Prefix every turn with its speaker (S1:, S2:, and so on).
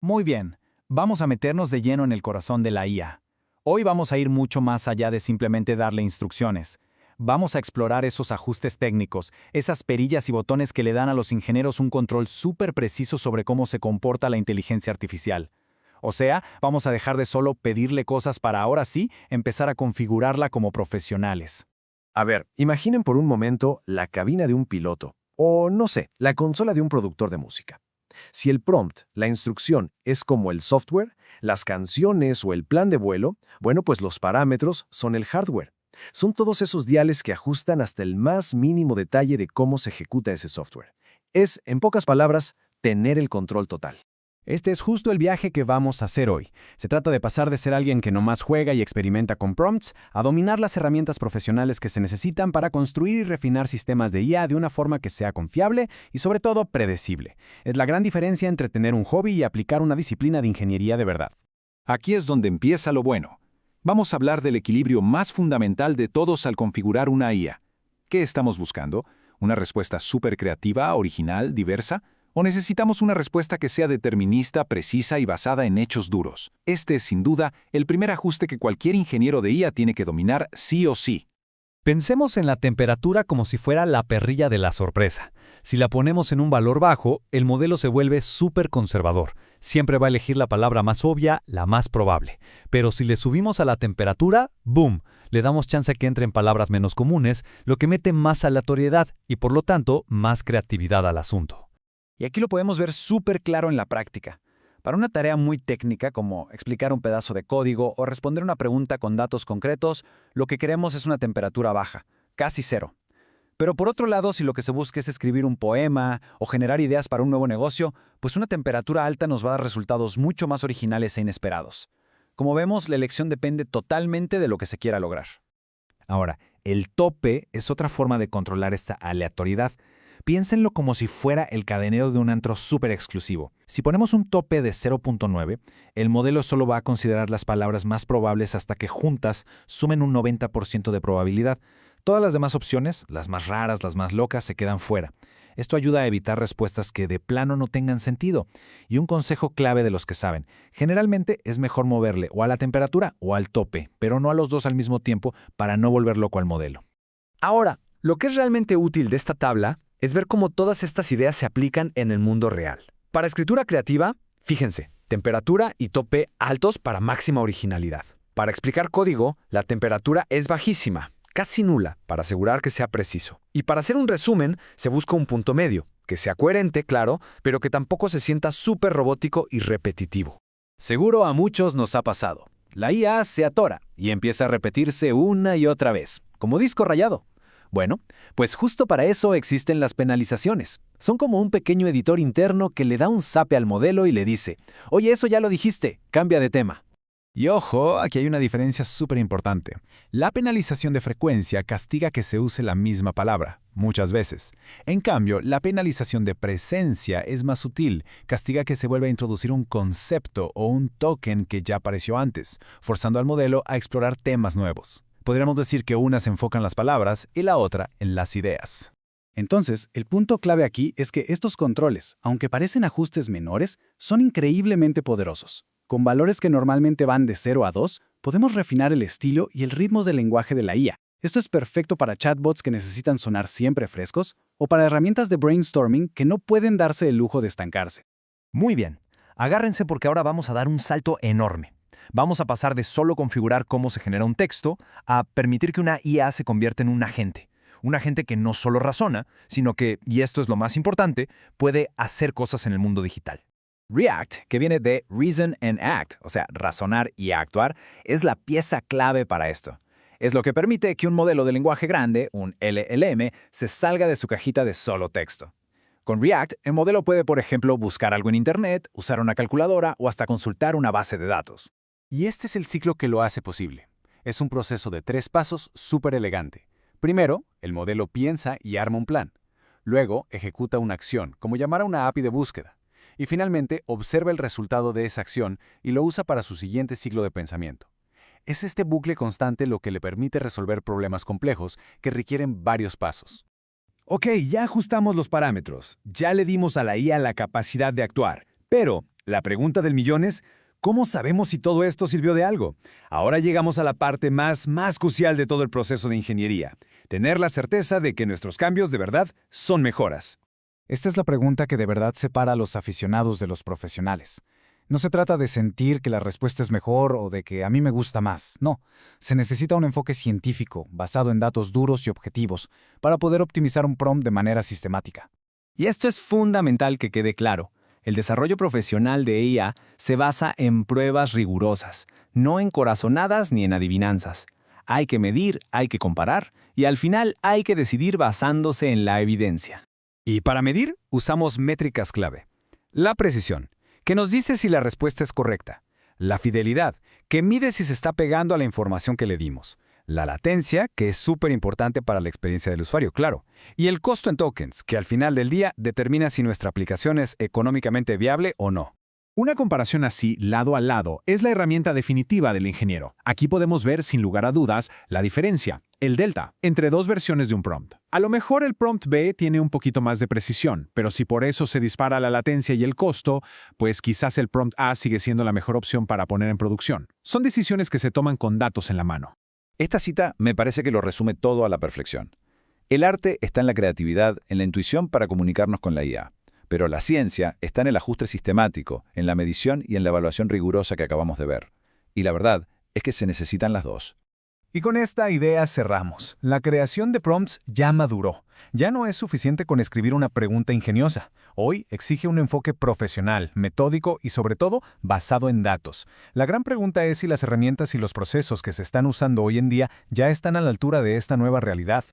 S1: Muy bien, vamos a meternos de lleno en el corazón de la IA. Hoy vamos a ir mucho más allá de simplemente darle instrucciones. Vamos a explorar esos ajustes técnicos, esas perillas y botones que le dan a los ingenieros un control súper preciso sobre cómo se comporta la inteligencia artificial. O sea, vamos a dejar de solo pedirle cosas para ahora sí empezar a configurarla como profesionales.
S2: A ver, imaginen por un momento la cabina de un piloto, o no sé, la consola de un productor de música. Si el prompt, la instrucción, es como el software, las canciones o el plan de vuelo, bueno, pues los parámetros son el hardware. Son todos esos diales que ajustan hasta el más mínimo detalle de cómo se ejecuta ese software. Es, en pocas palabras, tener el control total.
S3: Este es justo el viaje que vamos a hacer hoy. Se trata de pasar de ser alguien que nomás juega y experimenta con prompts a dominar las herramientas profesionales que se necesitan para construir y refinar sistemas de IA de una forma que sea confiable y sobre todo predecible. Es la gran diferencia entre tener un hobby y aplicar una disciplina de ingeniería de verdad.
S4: Aquí es donde empieza lo bueno. Vamos a hablar del equilibrio más fundamental de todos al configurar una IA. ¿Qué estamos buscando? ¿Una respuesta súper creativa, original, diversa? ¿O necesitamos una respuesta que sea determinista, precisa y basada en hechos duros? Este es, sin duda, el primer ajuste que cualquier ingeniero de IA tiene que dominar sí o sí.
S5: Pensemos en la temperatura como si fuera la perrilla de la sorpresa. Si la ponemos en un valor bajo, el modelo se vuelve súper conservador. Siempre va a elegir la palabra más obvia, la más probable. Pero si le subimos a la temperatura, ¡boom!, le damos chance a que entren palabras menos comunes, lo que mete más aleatoriedad y, por lo tanto, más creatividad al asunto.
S1: Y aquí lo podemos ver súper claro en la práctica. Para una tarea muy técnica como explicar un pedazo de código o responder una pregunta con datos concretos, lo que queremos es una temperatura baja, casi cero. Pero por otro lado, si lo que se busca es escribir un poema o generar ideas para un nuevo negocio, pues una temperatura alta nos va a dar resultados mucho más originales e inesperados. Como vemos, la elección depende totalmente de lo que se quiera lograr.
S6: Ahora, el tope es otra forma de controlar esta aleatoriedad. Piénsenlo como si fuera el cadenero de un antro súper exclusivo. Si ponemos un tope de 0.9, el modelo solo va a considerar las palabras más probables hasta que juntas sumen un 90% de probabilidad. Todas las demás opciones, las más raras, las más locas, se quedan fuera. Esto ayuda a evitar respuestas que de plano no tengan sentido. Y un consejo clave de los que saben, generalmente es mejor moverle o a la temperatura o al tope, pero no a los dos al mismo tiempo para no volver loco al modelo.
S7: Ahora, lo que es realmente útil de esta tabla es ver cómo todas estas ideas se aplican en el mundo real. Para escritura creativa, fíjense, temperatura y tope altos para máxima originalidad. Para explicar código, la temperatura es bajísima, casi nula, para asegurar que sea preciso. Y para hacer un resumen, se busca un punto medio, que sea coherente, claro, pero que tampoco se sienta súper robótico y repetitivo.
S1: Seguro a muchos nos ha pasado. La IA se atora y empieza a repetirse una y otra vez, como disco rayado. Bueno, pues justo para eso existen las penalizaciones. Son como un pequeño editor interno que le da un zape al modelo y le dice, oye, eso ya lo dijiste, cambia de tema.
S6: Y ojo, aquí hay una diferencia súper importante. La penalización de frecuencia castiga que se use la misma palabra, muchas veces. En cambio, la penalización de presencia es más sutil, castiga que se vuelva a introducir un concepto o un token que ya apareció antes, forzando al modelo a explorar temas nuevos. Podríamos decir que una se enfoca en las palabras y la otra en las ideas.
S3: Entonces, el punto clave aquí es que estos controles, aunque parecen ajustes menores, son increíblemente poderosos. Con valores que normalmente van de 0 a 2, podemos refinar el estilo y el ritmo del lenguaje de la IA. Esto es perfecto para chatbots que necesitan sonar siempre frescos o para herramientas de brainstorming que no pueden darse el lujo de estancarse.
S5: Muy bien, agárrense porque ahora vamos a dar un salto enorme. Vamos a pasar de solo configurar cómo se genera un texto a permitir que una IA se convierta en un agente. Un agente que no solo razona, sino que, y esto es lo más importante, puede hacer cosas en el mundo digital.
S1: React, que viene de Reason and Act, o sea, razonar y actuar, es la pieza clave para esto. Es lo que permite que un modelo de lenguaje grande, un LLM, se salga de su cajita de solo texto. Con React, el modelo puede, por ejemplo, buscar algo en Internet, usar una calculadora o hasta consultar una base de datos.
S3: Y este es el ciclo que lo hace posible. Es un proceso de 3 pasos súper elegante. Primero, el modelo piensa y arma un plan. Luego, ejecuta una acción, como llamar a una API de búsqueda. Y finalmente, observa el resultado de esa acción y lo usa para su siguiente ciclo de pensamiento. Es este bucle constante lo que le permite resolver problemas complejos que requieren varios pasos.
S2: Ok, ya ajustamos los parámetros, ya le dimos a la IA la capacidad de actuar, pero La pregunta del millón es, ¿cómo sabemos si todo esto sirvió de algo? Ahora llegamos a la parte más crucial de todo el proceso de ingeniería. Tener la certeza de que nuestros cambios de verdad son mejoras.
S6: Esta es la pregunta que de verdad separa a los aficionados de los profesionales. No se trata de sentir que la respuesta es mejor o de que a mí me gusta más. No, se necesita un enfoque científico, basado en datos duros y objetivos, para poder optimizar un prompt de manera sistemática.
S8: Y esto es fundamental que quede claro. El desarrollo profesional de IA se basa en pruebas rigurosas, no en corazonadas ni en adivinanzas. Hay que medir, hay que comparar, y al final hay que decidir basándose en la evidencia.
S7: Y para medir, usamos métricas clave. La precisión, que nos dice si la respuesta es correcta. La fidelidad, que mide si se está pegando a la información que le dimos. La latencia, que es súper importante para la experiencia del usuario, claro. Y el costo en tokens, que al final del día determina si nuestra aplicación es económicamente viable o no.
S4: Una comparación así, lado a lado, es la herramienta definitiva del ingeniero. Aquí podemos ver, sin lugar a dudas, la diferencia, el delta, entre dos versiones de un prompt. A lo mejor el prompt B tiene un poquito más de precisión, pero si por eso se dispara la latencia y el costo, pues quizás el prompt A sigue siendo la mejor opción para poner en producción. Son decisiones que se toman con datos en la mano.
S9: Esta cita me parece que lo resume todo a la perfección. El arte está en la creatividad, en la intuición para comunicarnos con la IA. Pero la ciencia está en el ajuste sistemático, en la medición y en la evaluación rigurosa que acabamos de ver. Y la verdad es que se necesitan las dos.
S2: Y con esta idea cerramos. La creación de prompts ya maduró. Ya no es suficiente con escribir una pregunta ingeniosa. Hoy exige un enfoque profesional, metódico y sobre todo basado en datos. La gran pregunta es si las herramientas y los procesos que se están usando hoy en día ya están a la altura de esta nueva realidad.